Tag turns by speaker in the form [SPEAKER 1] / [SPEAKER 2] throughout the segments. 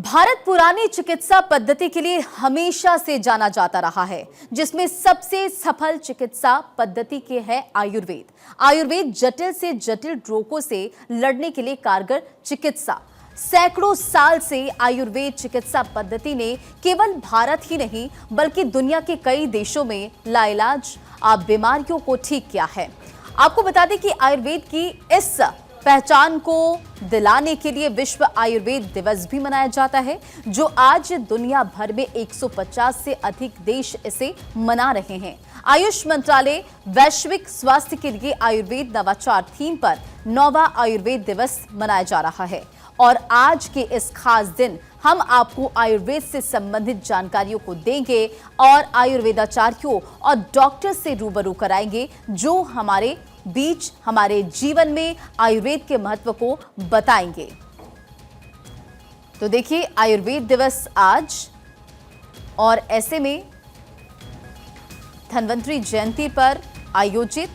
[SPEAKER 1] भारत पुरानी चिकित्सा पद्धति के लिए हमेशा से जाना जाता रहा है, जिसमें सबसे सफल चिकित्सा पद्धति के है आयुर्वेद। आयुर्वेद जटिल से जटिल रोगों से लड़ने के लिए कारगर चिकित्सा। सैकड़ों साल से आयुर्वेद चिकित्सा पद्धति ने केवल भारत ही नहीं बल्कि दुनिया के कई देशों में लाइलाज बीमारियों को ठीक किया है। आपको बता दें कि आयुर्वेद की इस पहचान को दिलाने के लिए विश्व आयुर्वेद दिवस भी मनाया जाता है, जो आज दुनिया भर में 150 से अधिक देश इसे मना रहे हैं। आयुष मंत्रालय वैश्विक स्वास्थ्य के लिए आयुर्वेद नवाचार थीम पर 9वां आयुर्वेद दिवस मनाया जा रहा है और आज के इस खास दिन हम आपको आयुर्वेद से संबंधित जानकारियों को देंगे और आयुर्वेदाचार्यों और डॉक्टर से रूबरू कराएंगे, जो हमारे बीच हमारे जीवन में आयुर्वेद के महत्व को बताएंगे। तो देखिए, आयुर्वेद दिवस आज और ऐसे में धन्वंतरी जयंती पर आयोजित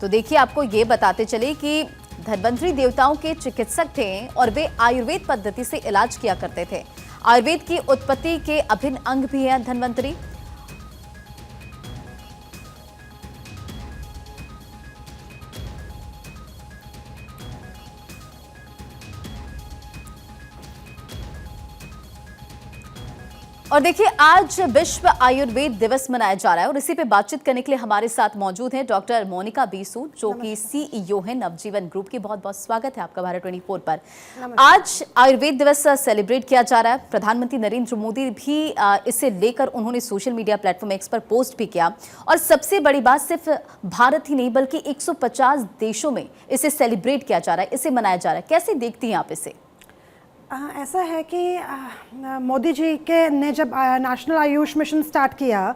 [SPEAKER 1] तो देखिए, आपको ये बताते चले कि धन्वंतरी देवताओं के चिकित्सक थे और वे आयुर्वेद पद्धति से इलाज किया करते थे। आयुर्वेद की उत्पत्ति के अभिन्न अंग भी हैं धन्वंतरी। और देखिए, आज विश्व आयुर्वेद दिवस मनाया जा रहा है और इसी पे बातचीत करने के लिए हमारे साथ मौजूद हैं डॉक्टर मोनिका बी सूद, जो कि सीईओ है नवजीवन ग्रुप की। बहुत बहुत स्वागत है आपका भारत 24 पर। आज आयुर्वेद दिवस सेलिब्रेट किया जा रहा है। प्रधानमंत्री नरेंद्र मोदी भी इसे लेकर उन्होंने सोशल मीडिया प्लेटफॉर्म एक्स पर पोस्ट भी किया और सबसे बड़ी बात, सिर्फ भारत ही नहीं बल्कि 150 देशों में इसे सेलिब्रेट किया जा रहा है, इसे मनाया जा रहा है। कैसे देखती हैं आप इसे?
[SPEAKER 2] ऐसा है कि मोदी जी के ने जब नेशनल आयुष मिशन स्टार्ट किया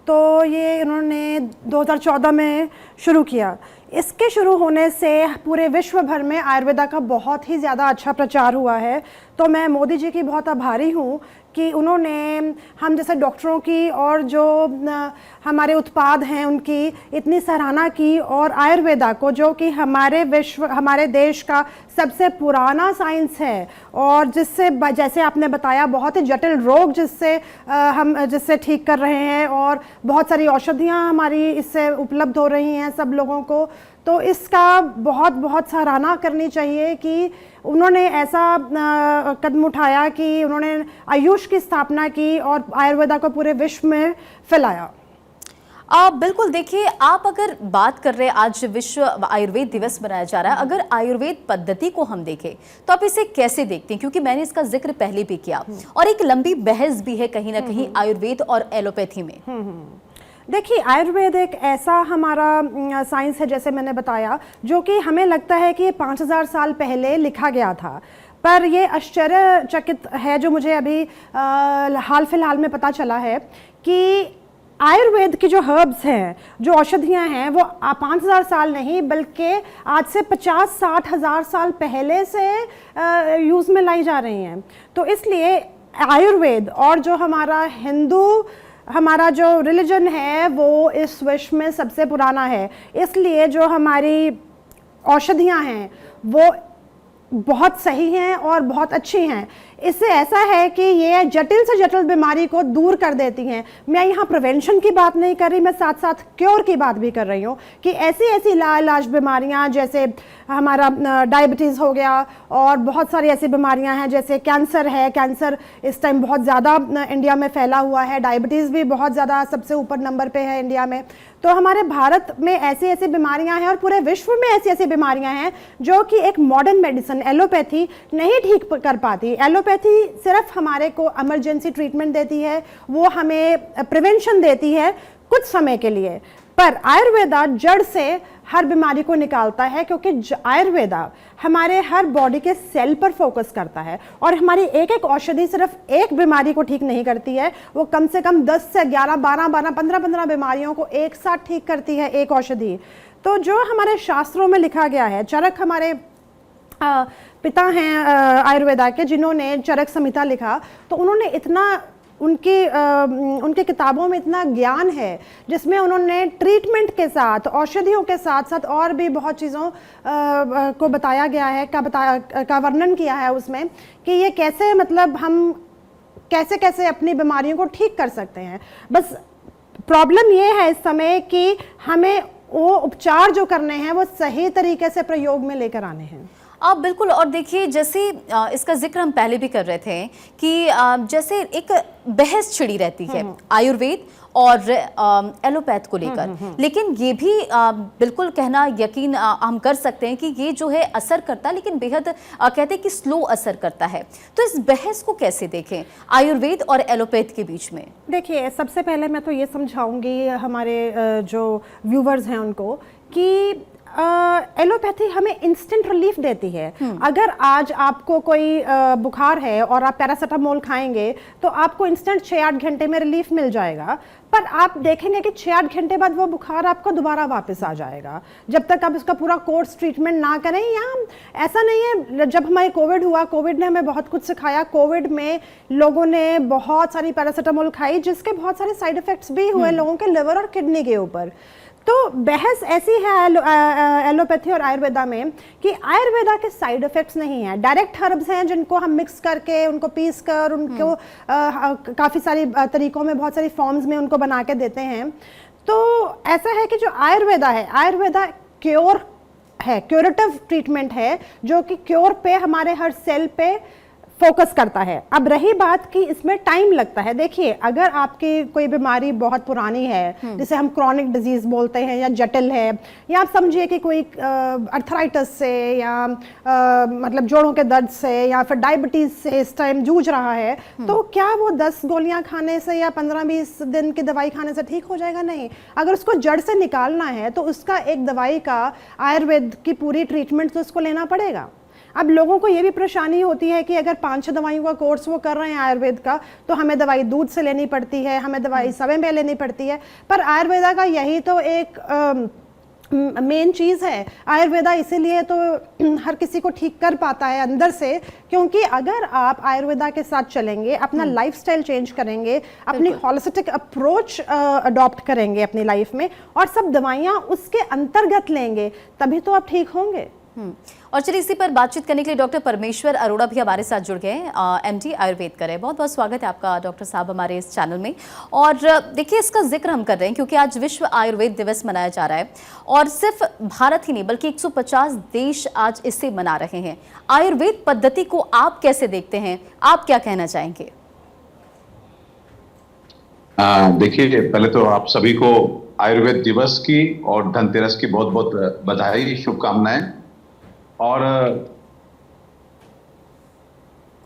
[SPEAKER 2] तो ये इन्होंने 2014 में शुरू किया। इसके शुरू होने से पूरे विश्व भर में आयुर्वेदा का बहुत ही ज़्यादा अच्छा प्रचार हुआ है। तो मैं मोदी जी की बहुत आभारी हूँ कि उन्होंने हम जैसे डॉक्टरों की और जो हमारे उत्पाद हैं उनकी इतनी सराहना की, और आयुर्वेदा को, जो कि हमारे देश का सबसे पुराना साइंस है और जिससे, जैसे आपने बताया, बहुत ही जटिल रोग जिससे ठीक कर रहे हैं और बहुत सारी औषधियाँ हमारी इससे उपलब्ध हो रही हैं सब लोगों को। तो इसका बहुत बहुत सराहना करनी चाहिए कि उन्होंने ऐसा कदम उठाया कि उन्होंने आयुष की स्थापना की और आयुर्वेदा को पूरे विश्व में फैलाया।
[SPEAKER 1] बिल्कुल। देखिए, आप अगर बात कर रहे हैं, आज विश्व आयुर्वेद दिवस मनाया जा रहा है, अगर आयुर्वेद पद्धति को हम देखें तो आप इसे कैसे देखते हैं? क्योंकि मैंने इसका जिक्र पहले भी किया और एक लंबी बहस भी है कहीं ना कहीं आयुर्वेद और एलोपैथी में।
[SPEAKER 2] देखिए, आयुर्वेद एक ऐसा हमारा साइंस है, जैसे मैंने बताया, जो कि हमें लगता है कि 5000 साल पहले लिखा गया था, पर ये आश्चर्यचकित है जो मुझे अभी हाल फिलहाल में पता चला है कि आयुर्वेद की जो हर्ब्स हैं, जो औषधियाँ हैं, वो 5000 साल नहीं बल्कि आज से 50-60 हज़ार साल पहले से यूज़ में लाई जा रही हैं। तो इसलिए आयुर्वेद और जो हमारा जो रिलीजन है वो इस विश्व में सबसे पुराना है। इसलिए जो हमारी औषधियाँ हैं वो बहुत सही हैं और बहुत अच्छी हैं। इससे ऐसा है कि ये जटिल से जटिल बीमारी को दूर कर देती हैं। मैं यहाँ प्रिवेंशन की बात नहीं कर रही, मैं साथ साथ क्योर की बात भी कर रही हूँ कि ऐसी लाइलाज बीमारियाँ, जैसे हमारा डायबिटीज़ हो गया और बहुत सारी ऐसी बीमारियाँ हैं, जैसे कैंसर है। कैंसर इस टाइम बहुत ज़्यादा इंडिया में फैला हुआ है। डायबिटीज़ भी बहुत ज़्यादा सबसे ऊपर नंबर पे है इंडिया में। तो हमारे भारत में ऐसी बीमारियाँ हैं और पूरे विश्व में ऐसी बीमारियाँ हैं जो कि एक मॉडर्न मेडिसिन एलोपैथी नहीं ठीक कर पाती। एलोपैथी सिर्फ हमारे को इमरजेंसी ट्रीटमेंट देती है, वो हमें प्रिवेंशन देती है कुछ समय के लिए, पर आयुर्वेदा जड़ से हर बीमारी को निकालता है, क्योंकि आयुर्वेदा हमारे हर बॉडी के सेल पर फोकस करता है और हमारी एक एक औषधि सिर्फ एक बीमारी को ठीक नहीं करती है, वो कम से कम 10 से 11, 12, 15 बीमारियों को एक साथ ठीक करती है एक औषधि। तो जो हमारे शास्त्रों में लिखा गया है, चरक हमारे पिता हैं आयुर्वेदा के, जिन्होंने चरक संहिता लिखा, तो उन्होंने इतना उनकी किताबों में इतना ज्ञान है, जिसमें उन्होंने ट्रीटमेंट के साथ, औषधियों के साथ साथ और भी बहुत चीज़ों को बताया गया है, का वर्णन किया है उसमें कि ये कैसे, मतलब हम कैसे कैसे अपनी बीमारियों को ठीक कर सकते हैं। बस प्रॉब्लम ये है इस समय कि हमें वो उपचार जो करने हैं वो सही तरीके से प्रयोग में लेकर आने हैं।
[SPEAKER 1] आप बिल्कुल, और देखिए जैसे इसका जिक्र हम पहले भी कर रहे थे कि जैसे एक बहस छिड़ी रहती है आयुर्वेद और एलोपैथ को लेकर, लेकिन ये भी बिल्कुल कहना यकीन हम कर सकते हैं कि ये जो है असर करता है, लेकिन बेहद कहते हैं कि स्लो असर करता है। तो इस बहस को कैसे देखें आयुर्वेद और एलोपैथ के बीच में?
[SPEAKER 2] देखिए, सबसे पहले मैं तो ये समझाऊंगी हमारे जो व्यूवर्स हैं उनको कि एलोपैथी हमें इंस्टेंट रिलीफ देती है। अगर आज आपको कोई बुखार है और आप पैरासीटामोल खाएंगे तो आपको इंस्टेंट 6-8 घंटे में रिलीफ मिल जाएगा, पर आप देखेंगे कि 6-8 घंटे बाद वो बुखार आपको दोबारा वापस आ जाएगा जब तक आप इसका पूरा कोर्स ट्रीटमेंट ना करें। या ऐसा नहीं है, जब हमारे कोविड हुआ, कोविड ने हमें बहुत कुछ सिखाया। कोविड में लोगों ने बहुत सारी पैरासीटामोल खाई, जिसके बहुत सारे साइड इफेक्ट्स भी हुए लोगों के लिवर और किडनी के ऊपर। तो बहस ऐसी है एलोपैथी और आयुर्वेदा में कि आयुर्वेदा के साइड इफेक्ट्स नहीं हैं, डायरेक्ट हर्ब्स हैं जिनको हम मिक्स करके, उनको पीस कर, उनको काफ़ी सारी तरीकों में, बहुत सारी फॉर्म्स में उनको बना के देते हैं। तो ऐसा है कि जो आयुर्वेदा है, आयुर्वेदा क्योर है, क्योरेटिव ट्रीटमेंट है, जो कि क्योर पे, हमारे हर सेल पे फोकस करता है। अब रही बात कि इसमें टाइम लगता है, देखिए अगर आपकी कोई बीमारी बहुत पुरानी है, जिसे हम क्रॉनिक डिजीज बोलते हैं, या जटिल है, या आप समझिए कि कोई अर्थराइटिस से या मतलब जोड़ों के दर्द से या फिर डायबिटीज से इस टाइम जूझ रहा है, तो क्या वो 10 गोलियां खाने से या 15-20 दिन की दवाई खाने से ठीक हो जाएगा? नहीं। अगर उसको जड़ से निकालना है तो उसका एक दवाई का, आयुर्वेद की पूरी ट्रीटमेंट तो उसको लेना पड़ेगा। अब लोगों को ये भी परेशानी होती है कि अगर 5-6 दवाइयों का कोर्स वो कर रहे हैं आयुर्वेद का, तो हमें दवाई दूध से लेनी पड़ती है, हमें दवाई समय में लेनी पड़ती है। पर आयुर्वेदा का यही तो एक मेन चीज़ है। आयुर्वेदा इसीलिए तो हर किसी को ठीक कर पाता है अंदर से, क्योंकि अगर आप आयुर्वेदा के साथ चलेंगे, अपना लाइफस्टाइल चेंज करेंगे, अपनी होलिस्टिक अप्रोच अडॉप्ट करेंगे अपनी लाइफ में, और सब दवाइयाँ उसके अंतर्गत लेंगे, तभी तो आप ठीक होंगे।
[SPEAKER 1] और चलिए इसी पर बातचीत करने के लिए डॉक्टर परमेश्वर अरोड़ा भी हमारे साथ जुड़ गए, एमडी आयुर्वेद करें। बहुत बहुत स्वागत है आपका डॉक्टर साहब हमारे इस चैनल में। और देखिए, इसका जिक्र हम कर रहे हैं क्योंकि आज विश्व आयुर्वेद दिवस मनाया जा रहा है, और सिर्फ भारत ही नहीं बल्कि 150 देश आज इससे मना रहे हैं। आयुर्वेद पद्धति को आप कैसे देखते हैं, आप क्या कहना चाहेंगे?
[SPEAKER 3] देखिए, पहले तो आप सभी को आयुर्वेद दिवस की और धनतेरस की बहुत बहुत बधाई, शुभकामनाएं। और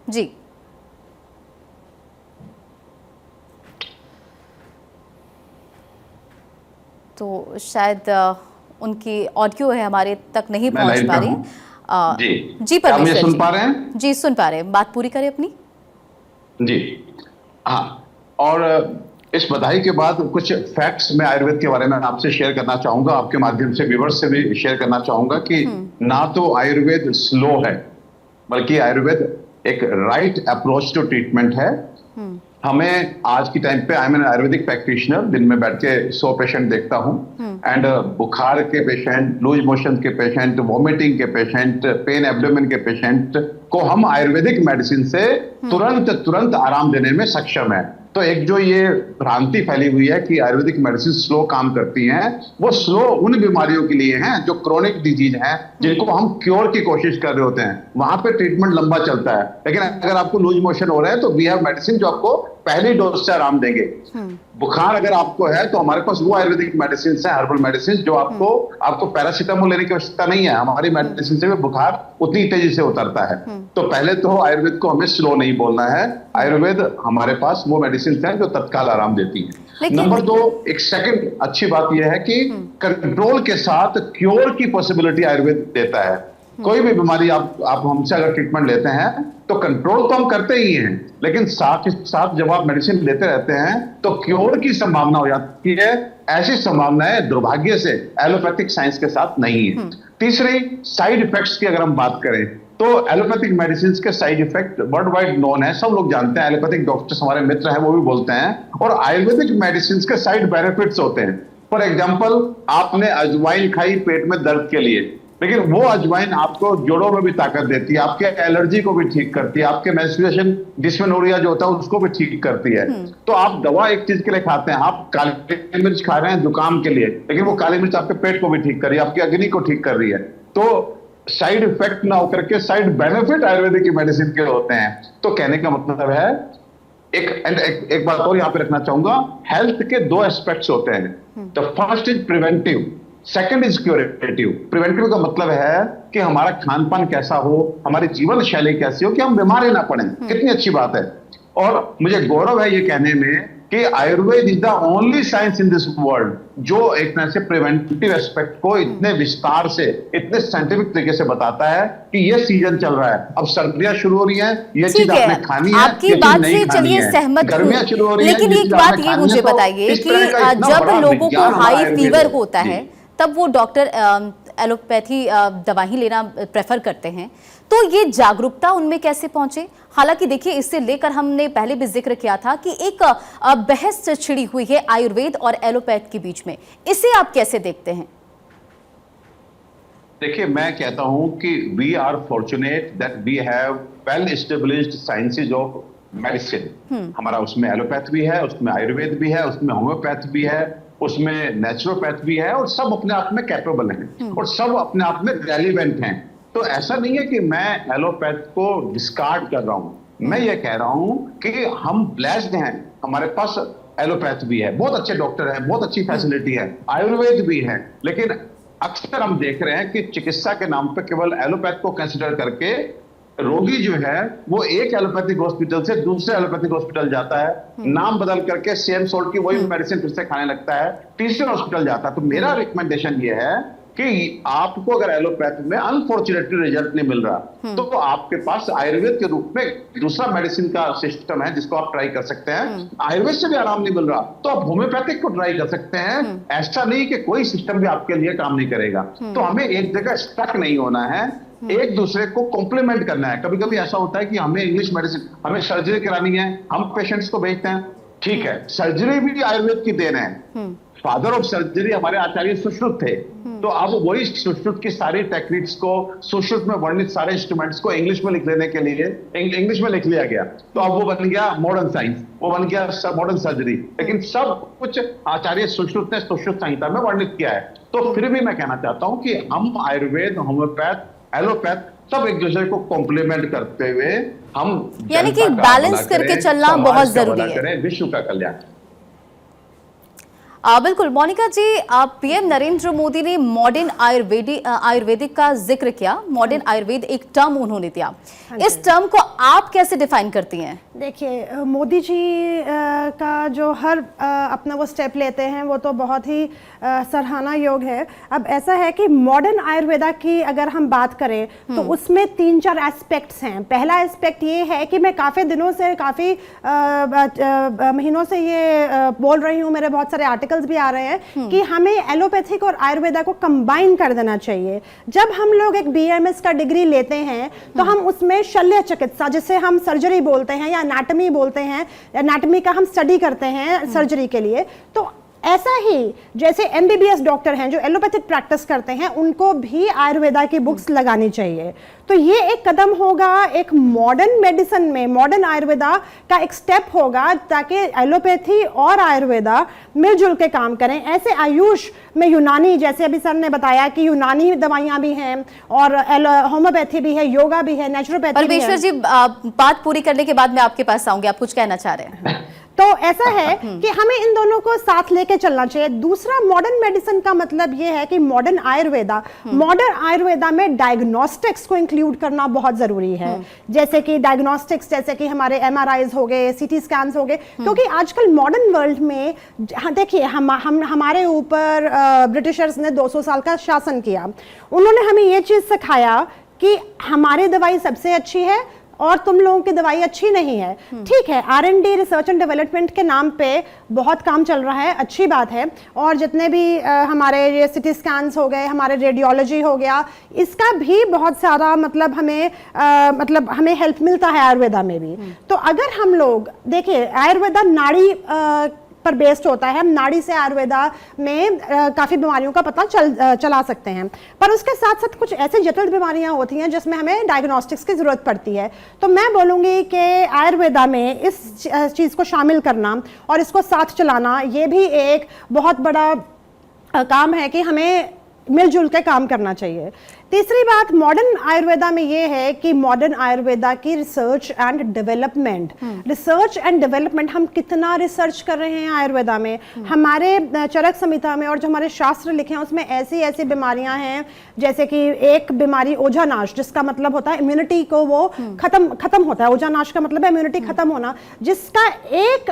[SPEAKER 1] जी, तो शायद उनकी ऑडियो है हमारे तक नहीं पहुंच पा रही। जी परमेश्वर,
[SPEAKER 3] सुन पा रहे हैं?
[SPEAKER 1] जी सुन पा रहे हैं, बात पूरी करें अपनी।
[SPEAKER 3] जी हाँ, और इस बधाई के बाद कुछ फैक्ट्स मैं आयुर्वेद के बारे में आपसे शेयर करना चाहूंगा, आपके माध्यम से व्यूअर्स से भी शेयर करना चाहूंगा कि ना तो आयुर्वेद स्लो है, बल्कि आयुर्वेद एक राइट अप्रोच टू ट्रीटमेंट है। हमें आज की टाइम पे, I am an Ayurvedic practitioner, दिन में बैठ के 100 पेशेंट देखता हूँ, एंड बुखार के पेशेंट, लूज मोशन के पेशेंट, वॉमिटिंग के पेशेंट, पेन एब्डोमेन के पेशेंट को हम आयुर्वेदिक मेडिसिन से तुरंत आराम देने में सक्षम है। तो एक जो ये भ्रांति फैली हुई है कि आयुर्वेदिक मेडिसिन स्लो काम करती हैं, वो स्लो उन बीमारियों के लिए हैं जो क्रोनिक डिजीज हैं, जिनको हम क्योर की कोशिश कर रहे होते हैं, वहां पे ट्रीटमेंट लंबा चलता है। लेकिन अगर आपको लूज मोशन हो रहा है तो वी हैव मेडिसिन जो आपको पहली डोज से आराम देंगे। बुखार अगर आपको है तो हमारे पास वो आयुर्वेदिक मेडिसिन है, हर्बल मेडिसिन, जो आपको पैरासीटामोल लेने की आवश्यकता नहीं है। हमारी मेडिसिन से भी बुखार उतनी तेजी से उतरता है। तो पहले तो आयुर्वेद को हमें स्लो नहीं बोलना है। आयुर्वेद हमारे पास वो मेडिसिन है जो तत्काल आराम देती है। नंबर 2, एक सेकंड अच्छी बात यह है कि कंट्रोल के साथ क्योर की पॉसिबिलिटी आयुर्वेद देता है। कोई भी बीमारी आप हमसे अगर ट्रीटमेंट लेते हैं तो कंट्रोल तो हम करते ही हैं, लेकिन साथ ही साथ जब आप मेडिसिन लेते रहते हैं तो क्योर की संभावना हो जाती है। ऐसी संभावनाएं दुर्भाग्य से एलोपैथिक साइंस के साथ नहीं है। तीसरी, साइड इफेक्ट्स की अगर हम बात करें तो एलोपैथिक मेडिसिन के side effect world wide known है, सब लोग जानते हैं, एलोपैथिक डॉक्टर्स हमारे मित्र हैं वो भी बोलते हैं, और आयुर्वेदिक मेडिसिन के साइड बेनिफिट्स होते हैं। फॉर एग्जाम्पल, आपने अजवाइन खाई पेट में दर्द के लिए, लेकिन वो अजवाइन आपको जोड़ों में भी ताकत देती है, आपके एलर्जी को भी ठीक करती है, आपके मेंस्ट्रुएशन डिस्मेनोरिया जो होता है उसको भी ठीक करती है। तो आप दवा एक चीज के लिए खाते हैं, आप काली मिर्च खा रहे हैं जुकाम के लिए, लेकिन वो काली मिर्च आपके पेट को भी ठीक कर रही है, आपकी अग्नि को ठीक कर रही है। तो साइड इफेक्ट ना होकर के साइड बेनिफिट आयुर्वेदिक की मेडिसिन के होते हैं। तो कहने का मतलब है, एक बात और यहां पे रखना चाहूंगा, हेल्थ के दो एस्पेक्ट्स होते हैं। The first is preventive, second is curative. Preventive का मतलब है कि हमारा खान पान कैसा हो, हमारी जीवन शैली कैसी हो कि हम बीमार ना पड़े। कितनी अच्छी बात है। और मुझे गौरव है ये कहने में कि Ayurveda is the only science in this world जो एक तरह से प्रिवेंटिव एस्पेक्ट को इतने विस्तार से, इतने साइंटिफिक तरीके से बताता है कि ये सीजन चल रहा है, अब सर्दियां शुरू हो रही हैं, ये चीज आपने खानी है,
[SPEAKER 1] आपकी बात से चलिए सहमत हूं, लेकिन एक बात ये मुझे बताइए कि जब लोगों को हाई फीवर होता है तब वो डॉक्टर एलोपैथी दवा ही लेना प्रेफर करते हैं, तो ये जागरूकता उनमें कैसे पहुंचे? हालांकि देखिए, इससे लेकर हमने पहले भी जिक्र किया था कि एक बहस छिड़ी हुई है आयुर्वेद और एलोपैथ के बीच में, इसे आप कैसे देखते हैं?
[SPEAKER 3] देखिए, मैं कहता हूं कि we are fortunate that we have well established sciences of medicine. हमारा उसमें एलोपैथ भी है, उसमें आयुर्वेद भी है, उसमें होम्योपैथ भी है, उसमें नेचुरोपैथ भी है, और सब अपने आप में कैपेबल हैं और सब अपने आप में रेलिवेंट हैं। तो ऐसा नहीं है कि मैं एलोपैथ को डिस्कार्ड कर रहा हूं, मैं ये कह रहा हूं कि हम ब्लेस्ड हैं, हमारे पास एलोपैथ भी है, बहुत अच्छे डॉक्टर हैं, बहुत अच्छी फैसिलिटी है, आयुर्वेद भी है। लेकिन अक्सर हम देख रहे हैं कि चिकित्सा के नाम पर केवल एलोपैथ को कंसिडर करके रोगी जो है वो एक एलोपैथिक हॉस्पिटल से दूसरे एलोपैथिक हॉस्पिटल जाता है, नाम बदल करके सेम सोल्ट की वही मेडिसिन फिर से खाने लगता है, तीसरे हॉस्पिटल जाता है। तो मेरा रिकमेंडेशन ये है कि आपको अगर एलोपैथ में अनफॉर्चुनेटली रिजल्ट नहीं मिल रहा तो आपके पास आयुर्वेद के रूप में दूसरा मेडिसिन का सिस्टम है जिसको आप ट्राई कर सकते हैं। आयुर्वेद से भी आराम नहीं मिल रहा तो आप होम्योपैथिक को ट्राई कर सकते हैं। ऐसा नहीं कि कोई सिस्टम भी आपके लिए काम नहीं करेगा। तो हमें एक जगह स्टक नहीं होना है, एक दूसरे को कॉम्प्लीमेंट करना है। कभी कभी ऐसा होता है कि हमें इंग्लिश मेडिसिन, हमें सर्जरी करानी है, हम पेशेंट्स को भेजते हैं, ठीक है, सर्जरी भी आयुर्वेद की देन है। फादर ऑफ सर्जरी हमारे आचार्य सुश्रुत थे, तो अब वही सुश्रुत की सारी टेक्निक्स को, सुश्रुत में वर्णित सारे इंस्ट्रूमेंट्स को इंग्लिश में लिख लेने के लिए इंग्लिश में लिख लिया गया, तो अब वो बन गया मॉडर्न साइंस, वो बन गया मॉडर्न सर्जरी। लेकिन सब कुछ आचार्य सुश्रुत ने सुश्रुत संहिता में वर्णित किया है। तो फिर भी मैं कहना चाहता हूं कि हम आयुर्वेद, होम्योपैथ, एलोपैथ सब एक दूसरे को कॉम्प्लीमेंट करते हुए हम,
[SPEAKER 1] यानी कि बैलेंस करके चलना बहुत जरूरी है।
[SPEAKER 3] विश्व का कल्याण।
[SPEAKER 1] बिल्कुल मोनिका जी, पीएम नरेंद्र मोदी ने मॉडर्न आयुर्वेदिक का जिक्र किया। मॉडर्न आयुर्वेद एक टर्म उन्होंने दिया, इस टर्म को आप कैसे डिफाइन करती हैं?
[SPEAKER 2] देखिए, मोदी जी का जो हर अपना वो स्टेप लेते हैं वो तो बहुत ही सराहना योग है। अब ऐसा है कि मॉडर्न आयुर्वेदा की अगर हम बात करें तो उसमें 3-4 एस्पेक्ट्स हैं। पहला एस्पेक्ट ये है कि मैं काफ़ी दिनों से, काफ़ी महीनों से ये बोल रही हूँ, मेरे बहुत सारे आर्टिकल्स भी आ रहे हैं कि हमें एलोपैथिक और आयुर्वेदा को कंबाइन कर देना चाहिए। जब हम लोग एक बीएमएस का डिग्री लेते हैं तो हम उसमें शल्य चिकित्सा, जिसे हम सर्जरी बोलते हैं या एनाटॉमी बोलते हैं, एनाटॉमी का हम स्टडी करते हैं सर्जरी के लिए, तो ऐसा ही जैसे एमबीबीएस डॉक्टर हैं जो एलोपैथिक प्रैक्टिस करते हैं, उनको भी आयुर्वेदा की बुक्स लगानी चाहिए। तो ये एक कदम होगा, एक मॉडर्न मेडिसिन में मॉडर्न आयुर्वेदा का एक स्टेप होगा, ताकि एलोपैथी और आयुर्वेदा मिलजुल के काम करें। ऐसे आयुष में यूनानी, जैसे अभी सर ने बताया कि यूनानी दवाइयां भी हैं और होम्योपैथी भी है, योगा भी है, नेचुरोपैथी भी है।
[SPEAKER 1] परमेश्वर जी, बात पूरी करने के बाद मैं आपके पास आऊंगी, आप कुछ कहना चाह रहे हैं?
[SPEAKER 2] तो ऐसा है कि हमें इन दोनों को साथ लेके चलना चाहिए। दूसरा, मॉडर्न मेडिसिन का मतलब ये है कि मॉडर्न आयुर्वेदा में डायग्नोस्टिक्स को इंक्लूड करना बहुत जरूरी है। जैसे कि डायग्नोस्टिक्स, जैसे कि हमारे एमआरआईज हो गए, सीटी स्कैन्स हो गए, क्योंकि आजकल मॉडर्न वर्ल्ड में देखिए हमारे ऊपर ब्रिटिशर्स ने 200 साल का शासन किया। उन्होंने हमें ये चीज सिखाया कि हमारी दवाई सबसे अच्छी है, और तुम लोगों की दवाई अच्छी नहीं है, ठीक है, R&D रिसर्च एंड डेवलपमेंट के नाम पे बहुत काम चल रहा है, अच्छी बात है। और जितने भी हमारे ये सिटी स्कैन्स हो गए, हमारे रेडियोलॉजी हो गया, इसका भी बहुत सारा मतलब हमें हेल्प मिलता है आयुर्वेदा में भी। तो अगर हम लोग देखिए, आयुर्वेदा नाड़ी पर बेस्ड होता है, हम नाड़ी से आयुर्वेदा में काफ़ी बीमारियों का पता चला सकते हैं, पर उसके साथ साथ कुछ ऐसी जटिल बीमारियां होती हैं जिसमें हमें डायग्नोस्टिक्स की ज़रूरत पड़ती है। तो मैं बोलूँगी कि आयुर्वेदा में इस चीज़ को शामिल करना और इसको साथ चलाना, ये भी एक बहुत बड़ा काम है कि हमें मिलजुल के काम करना चाहिए। तीसरी बात मॉडर्न आयुर्वेदा में ये है कि मॉडर्न आयुर्वेदा की रिसर्च एंड डेवलपमेंट, हम कितना रिसर्च कर रहे हैं आयुर्वेदा में। हमारे चरक संहिता में और जो हमारे शास्त्र लिखे हैं उसमें ऐसी ऐसी बीमारियां हैं, जैसे कि एक बीमारी ओझानाश, जिसका मतलब होता है इम्यूनिटी को वो खत्म होता है, ओझानाश का मतलब है इम्यूनिटी खत्म होना, जिसका एक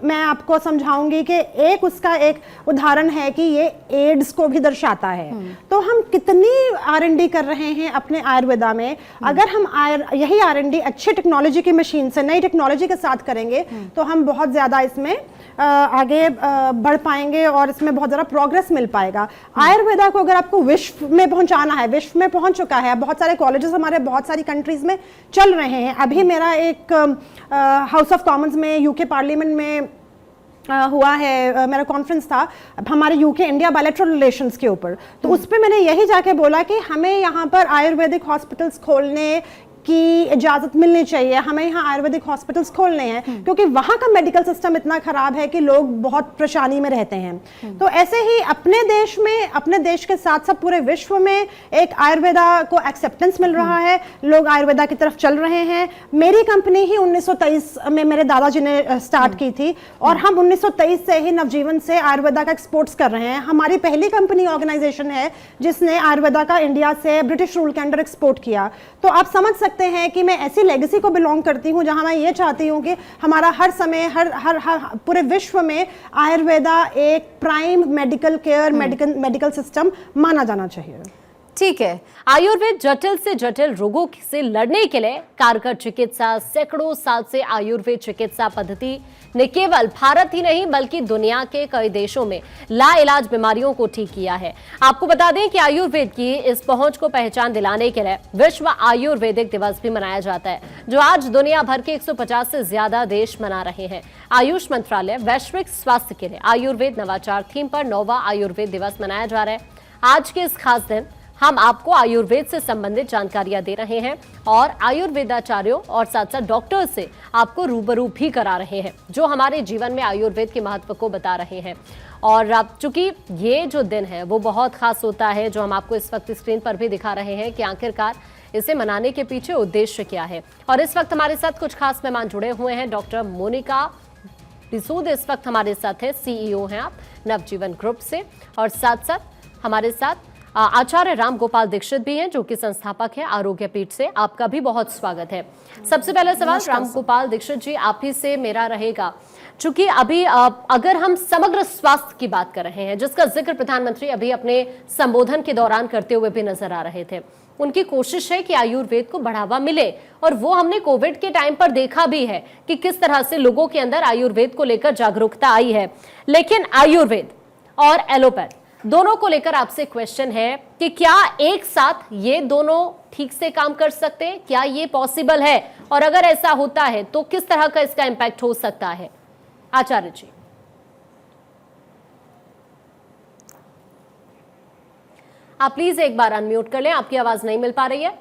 [SPEAKER 2] मैं आपको समझाऊंगी कि एक उसका एक उदाहरण है कि ये एड्स को भी दर्शाता है। तो हम कितनी R&D कर रहे हैं अपने आयुर्वेदा में। अगर हम यही R&D अच्छी टेक्नोलॉजी की मशीन से, नई टेक्नोलॉजी के साथ करेंगे तो हम बहुत ज्यादा इसमें आगे बढ़ पाएंगे और इसमें बहुत ज़्यादा प्रोग्रेस मिल पाएगा। आयुर्वेदा को अगर आपको विश्व में पहुंचाना है, विश्व में पहुंच चुका है, बहुत सारे कॉलेजेस हमारे बहुत सारी कंट्रीज में चल रहे हैं। अभी मेरा एक हाउस ऑफ कॉमन्स में यूके पार्लियामेंट में हुआ है, मेरा कॉन्फ्रेंस था हमारे यूके इंडिया बायलैटरल रिलेशंस के ऊपर। तो उस पर मैंने यही जाके बोला कि हमें यहाँ पर आयुर्वेदिक हॉस्पिटल्स खोलने की इजाज़त मिलनी चाहिए, हमें यहाँ आयुर्वेदिक हॉस्पिटल्स खोलने हैं, क्योंकि वहाँ का मेडिकल सिस्टम इतना ख़राब है कि लोग बहुत परेशानी में रहते हैं। तो ऐसे ही अपने देश में, अपने देश के साथ साथ पूरे विश्व में एक आयुर्वेदा को एक्सेप्टेंस मिल रहा है, लोग आयुर्वेदा की तरफ चल रहे हैं। मेरी कंपनी ही 1923 में मेरे दादाजी ने स्टार्ट की थी और हम 1923 से ही नवजीवन से आयुर्वेदा का एक्सपोर्ट्स कर रहे हैं। हमारी पहली कंपनी ऑर्गेनाइजेशन है जिसने आयुर्वेदा का इंडिया से ब्रिटिश रूल के अंडर एक्सपोर्ट किया। तो आप समझ सकते हैं कि मैं ऐसी लेगेसी को बिलोंग करती हूं जहां मैं ये चाहती हूं कि हमारा हर समय हर पूरे विश्व में आयुर्वेदा एक prime medical care medical system माना जाना चाहिए।
[SPEAKER 1] ठीक है, आयुर्वेद जटिल से जटिल रोगों से लड़ने के लिए कारगर चिकित्सा, सैकड़ों साल से आयुर्वेद चिकित्सा पद्धति ने केवल भारत ही नहीं बल्कि दुनिया के कई देशों में लाइलाज बीमारियों को ठीक किया है। आपको बता दें कि आयुर्वेद की इस पहुंच को पहचान दिलाने के लिए विश्व आयुर्वेदिक दिवस भी मनाया जाता है, जो आज दुनिया भर के 150 से ज्यादा देश मना रहे हैं। आयुष मंत्रालय वैश्विक स्वास्थ्य के लिए आयुर्वेद नवाचार थीम पर 9वां आयुर्वेद दिवस मनाया जा रहा है। आज के इस खास दिन हम आपको आयुर्वेद से संबंधित जानकारियां दे रहे हैं और आयुर्वेदाचार्यों और साथ साथ डॉक्टर्स से आपको रूबरू भी करा रहे हैं, जो हमारे जीवन में आयुर्वेद के महत्व को बता रहे हैं। और अब चूंकि ये जो दिन है वो बहुत खास होता है, जो हम आपको इस वक्त स्क्रीन पर भी दिखा रहे हैं कि आखिरकार इसे मनाने के पीछे उद्देश्य क्या है। और इस वक्त हमारे साथ कुछ खास मेहमान जुड़े हुए हैं। डॉक्टर मोनिका डिसूद इस वक्त हमारे साथ है, CEO हैं आप नवजीवन ग्रुप से, और साथ साथ हमारे साथ आचार्य राम गोपाल दीक्षित भी हैं, जो कि संस्थापक हैं आरोग्य पीठ से। आपका भी बहुत स्वागत है। सबसे पहला सवाल राम गोपाल दीक्षित जी आप ही से मेरा रहेगा, चूंकि अभी अगर हम समग्र स्वास्थ्य की बात कर रहे हैं, जिसका जिक्र प्रधानमंत्री अभी अपने संबोधन के दौरान करते हुए भी नजर आ रहे थे, उनकी कोशिश है कि आयुर्वेद को बढ़ावा मिले, और वो हमने कोविड के टाइम पर देखा भी है कि किस तरह से लोगों के अंदर आयुर्वेद को लेकर जागरूकता आई है। लेकिन आयुर्वेद और एलोपैथ दोनों को लेकर आपसे क्वेश्चन है कि क्या एक साथ ये दोनों ठीक से काम कर सकते हैं, क्या ये पॉसिबल है, और अगर ऐसा होता है तो किस तरह का इसका इंपैक्ट हो सकता है? आचार्य जी, आप प्लीज एक बार अनम्यूट कर लें, आपकी आवाज नहीं मिल पा रही है।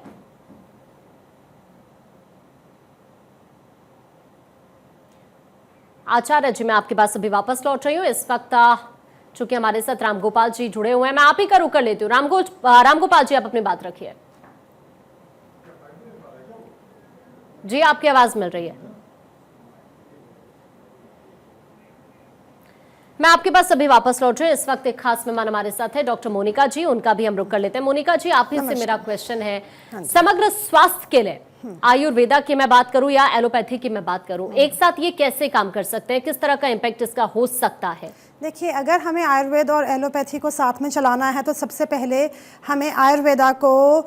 [SPEAKER 1] आचार्य जी, मैं आपके पास अभी वापस लौट रही हूं। इस वक्त चूंकि हमारे साथ रामगोपाल जी जुड़े हुए हैं, मैं आप ही का रुक कर लेती हूँ। रामगोपाल जी, आप अपनी बात रखिए। जी, आपकी आवाज मिल रही है। मैं आपके पास अभी वापस लौट रही हूँ। इस वक्त एक खास मेहमान हमारे साथ है, डॉक्टर मोनिका जी, उनका भी हम रुक कर लेते हैं। मोनिका जी, आप ही से मेरा क्वेश्चन है, समग्र स्वास्थ्य के लिए आयुर्वेदा की मैं बात करूं या एलोपैथी की मैं बात करूं, एक साथ ये कैसे काम कर सकते हैं, किस तरह का इंपैक्ट इसका हो सकता है?
[SPEAKER 2] देखिए, अगर हमें आयुर्वेद और एलोपैथी को साथ में चलाना है तो सबसे पहले हमें आयुर्वेदा को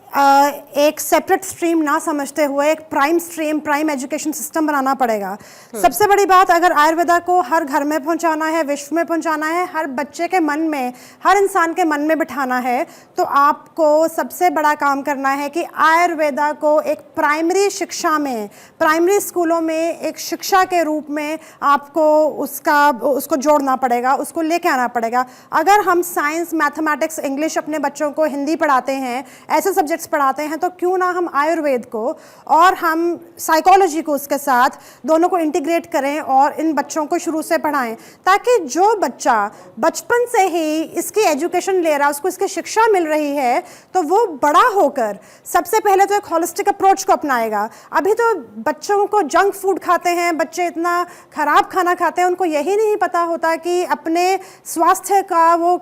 [SPEAKER 2] एक सेपरेट स्ट्रीम ना समझते हुए एक prime stream, prime education system बनाना पड़ेगा। सबसे बड़ी बात, अगर आयुर्वेदा को हर घर में पहुंचाना है, विश्व में पहुंचाना है, हर बच्चे के मन में, हर इंसान के मन में बिठाना है, तो आपको सबसे बड़ा काम करना है कि आयुर्वेदा को एक प्राइमरी शिक्षा में, प्राइमरी स्कूलों में एक शिक्षा के रूप में आपको उसको जोड़ना पड़ेगा, उसको लेके आना पड़ेगा। अगर हम साइंस, मैथमेटिक्स, इंग्लिश अपने बच्चों को हिंदी पढ़ाते हैं, ऐसे सब्जेक्ट्स पढ़ाते हैं, तो क्यों ना हम आयुर्वेद को और हम साइकोलॉजी को उसके साथ दोनों को इंटीग्रेट करें और इन बच्चों को शुरू से पढ़ाएं, ताकि जो बच्चा बचपन से ही इसकी एजुकेशन ले रहा है, उसको इसकी शिक्षा मिल रही है, तो वो बड़ा होकर सबसे पहले तो एक होलिस्टिक अप्रोच को अपनाएगा। अभी तो बच्चों को जंक फूड खाते हैं, बच्चे इतना खराब खाना खाते हैं, उनको यही नहीं पता होता कि अपने स्वास्थ्य को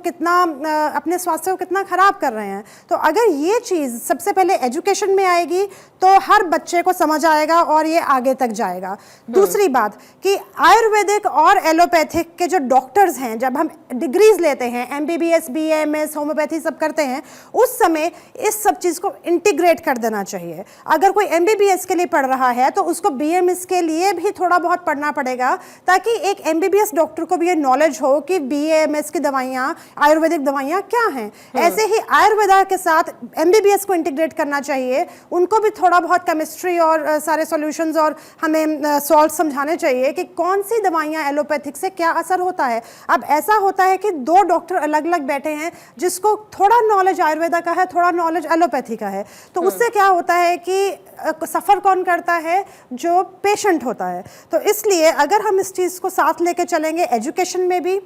[SPEAKER 2] कितना खराब कर रहे हैं। तो अगर ये चीज़ सबसे पहले एजुकेशन में आएगी तो हर बच्चे को समझ आएगा और ये आगे तक जाएगा। दूसरी बात कि आयुर्वेदिक और एलोपैथिक के जो डॉक्टर्स हैं, जब हम डिग्रीज लेते हैं, MBBS, BAMS, होम्योपैथी सब करते हैं, उस समय इस सब चीज़ को इंटीग्रेट कर देना चाहिए। अगर कोई MBBS के लिए पढ़ रहा है तो उसको BMS के लिए भी थोड़ा बहुत पढ़ना पड़ेगा, ताकि एक MBBS डॉक्टर को भी ये नॉलेज हो कि BAMS की दवाइयाँ, आयुर्वेदिक दवाइयाँ क्या हैं। ऐसे ही आयुर्वेदा के साथ MBBS को इंटीग्रेट करना चाहिए, उनको भी थोड़ा बहुत केमिस्ट्री और सारे सॉल्यूशंस और हमें सॉल्ट समझाने चाहिए कि कौन सी दवाइयाँ एलोपैथिक से क्या असर होता है। अब ऐसा होता है कि 2 डॉक्टर अलग अलग बैठे हैं, जिसको थोड़ा नॉलेज आयुर्वेदा का है, थोड़ा नॉलेज एलोपैथी का है, तो उससे क्या होता है कि सफ़र कौन करता है? जो पेशेंट होता है। तो इसलिए अगर हम इस चीज़ को साथ लेके चलेंगे एजुकेशन में भी,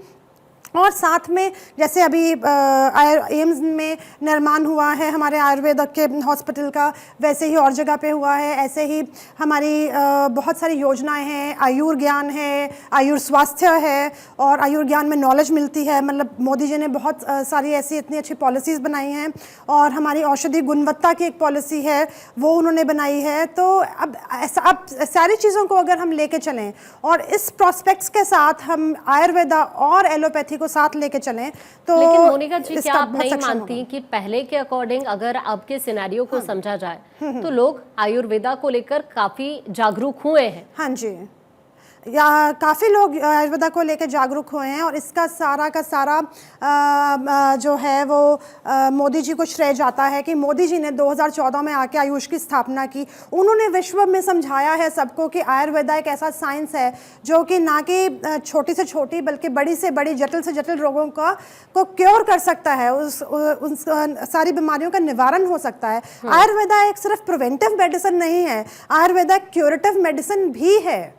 [SPEAKER 2] और साथ में जैसे अभी एम्स में निर्माण हुआ है हमारे आयुर्वेद के हॉस्पिटल का, वैसे ही और जगह पे हुआ है। ऐसे ही हमारी बहुत सारी योजनाएं हैं, आयुर्ज्ञान है, आयुर स्वास्थ्य है, और आयुर्ज्ञान में नॉलेज मिलती है। मतलब मोदी जी ने बहुत सारी ऐसी इतनी अच्छी पॉलिसीज़ बनाई हैं, और हमारी औषधि गुणवत्ता की एक पॉलिसी है, वो उन्होंने बनाई है। तो अब सारी चीज़ों को अगर हम लेके चलें और इस प्रोस्पेक्ट्स के साथ हम आयुर्वेदा और एलोपैथी को साथ लेके चलें, तो
[SPEAKER 4] लेकिन मोनिका जी, क्या आप नहीं मानती कि पहले के अकॉर्डिंग अगर अब के सिनेरियो को समझा जाए तो लोग आयुर्वेदा को लेकर काफी जागरूक हुए हैं?
[SPEAKER 2] हाँ जी, या काफ़ी लोग आयुर्वेदा को लेकर जागरूक हुए हैं, और इसका सारा का सारा जो है वो मोदी जी को श्रेय जाता है कि मोदी जी ने 2014 में आके आयुष की स्थापना की। उन्होंने विश्व में समझाया है सबको कि आयुर्वेदा एक ऐसा साइंस है जो कि ना कि छोटी से छोटी बल्कि बड़ी से बड़ी, जटिल से जटिल रोगों को क्योर कर सकता है, उन सारी बीमारियों का निवारण हो सकता है। आयुर्वेदा एक सिर्फ प्रिवेंटिव मेडिसिन नहीं है, आयुर्वेदा क्यूरेटिव मेडिसिन भी है।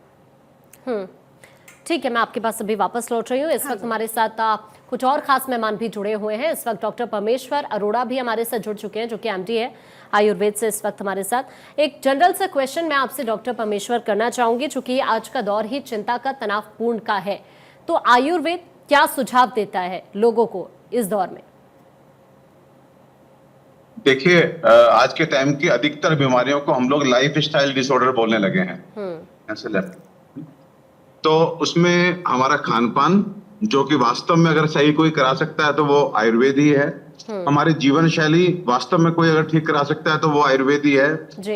[SPEAKER 4] ठीक है, मैं आपके पास अभी वापस लौट रही हूँ। इस वक्त हमारे साथ कुछ और खास मेहमान भी जुड़े हुए हैं। इस वक्त डॉक्टर परमेश्वर अरोड़ा भी हमारे साथ जुड़ चुके हैं, जो कि MD है आयुर्वेद से इस वक्त हमारे साथ। एक जनरल सा क्वेश्चन मैं आपसे डॉक्टर परमेश्वर करना चाहूंगी, चूंकि आज का दौर ही चिंता का, तनावपूर्ण का है, तो आयुर्वेद क्या सुझाव देता है लोगों को इस दौर में?
[SPEAKER 3] देखिए, आज के टाइम की अधिकतर बीमारियों को हम लोग लाइफ स्टाइल डिसऑर्डर बोलने लगे हैं, ऐसे तो उसमें हमारा खान पान, जो कि वास्तव में अगर सही कोई करा सकता है तो वो आयुर्वेद ही है। हमारी जीवन शैली वास्तव में कोई अगर ठीक करा सकता है तो वो आयुर्वेद ही है।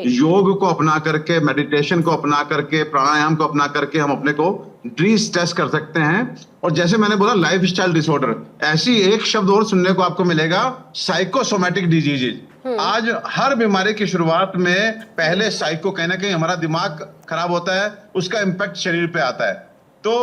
[SPEAKER 3] योग को अपना करके, मेडिटेशन को अपना करके, प्राणायाम को अपना करके हम अपने को डिस्ट्रेस कर सकते हैं। और जैसे मैंने बोला लाइफ स्टाइल डिसऑर्डर, ऐसी एक शब्द और सुनने को आपको मिलेगा, साइकोसोमैटिक डिजीजेज। आज हर बीमारी की शुरुआत में पहले साइको, कहीं ना कहीं हमारा दिमाग खराब होता है, उसका इंपैक्ट शरीर पे आता है। तो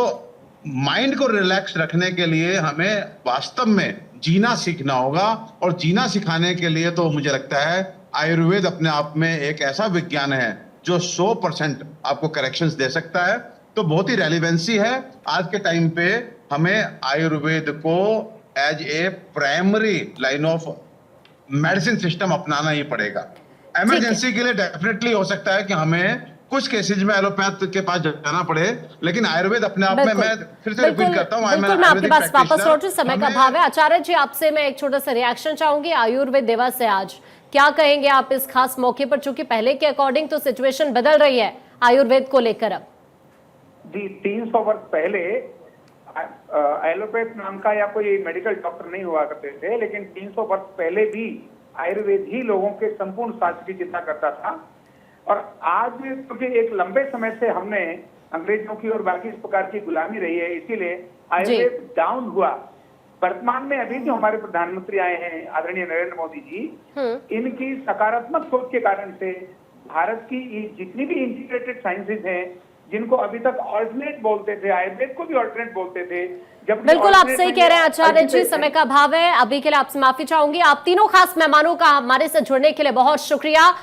[SPEAKER 3] माइंड को रिलैक्स रखने के लिए हमें वास्तव में जीना सीखना होगा, और जीना सिखाने के लिए तो मुझे लगता है आयुर्वेद अपने आप में एक ऐसा विज्ञान है जो 100% आपको करेक्शंस दे सकता है। तो बहुत ही रेलिवेंसी है आज के टाइम पे, हमें आयुर्वेद को as a primary line of medicine system अपनाना ही पड़ेगा। इमरजेंसी के लिए डेफिनेटली हो सकता है कि हमें कुछ केसेज में एलोपैथ के पास जाना पड़े, लेकिन आयुर्वेद अपने आप में, मैं फिर से रिपीट करता हूं,
[SPEAKER 4] मैं आपके पास वापस लौटूं, समय का अभाव है। आचार्य जी, आपसे मैं एक छोटा सा रिएक्शन चाहूंगी। आयुर्वेद दिवस है आज, क्या कहेंगे आप इस खास मौके पर, चूंकि पहले के अकॉर्डिंग तो सिचुएशन बदल रही है आयुर्वेद को लेकर? अब
[SPEAKER 5] जी, 300 वर्ष पहले एलोपैथ नाम का या कोई मेडिकल डॉक्टर नहीं हुआ करते थे, लेकिन 300 वर्ष पहले भी आयुर्वेद ही लोगों के संपूर्ण स्वास्थ्य की चिंता करता था। और आज क्योंकि एक लंबे समय से हमने अंग्रेजों की और बाकी इस प्रकार की गुलामी रही है, इसीलिए आयुर्वेद डाउन हुआ। वर्तमान में अभी जो हमारे प्रधानमंत्री आए हैं आदरणीय नरेंद्र मोदी जी, इनकी सकारात्मक सोच के कारण से भारत की ये जितनी भी इंटीग्रेटेड साइंसेज हैं, जिनको अभी तक ऑल्टरनेट बोलते थे, आयुर्वेद को भी ऑल्टरनेट बोलते थे, जब
[SPEAKER 4] बिल्कुल आप सही कह रहे हैं आचार्य जी, समय का अभाव है, अभी के लिए आपसे माफी चाहूंगी। आप तीनों खास मेहमानों का हमारे साथ जुड़ने के लिए बहुत शुक्रिया।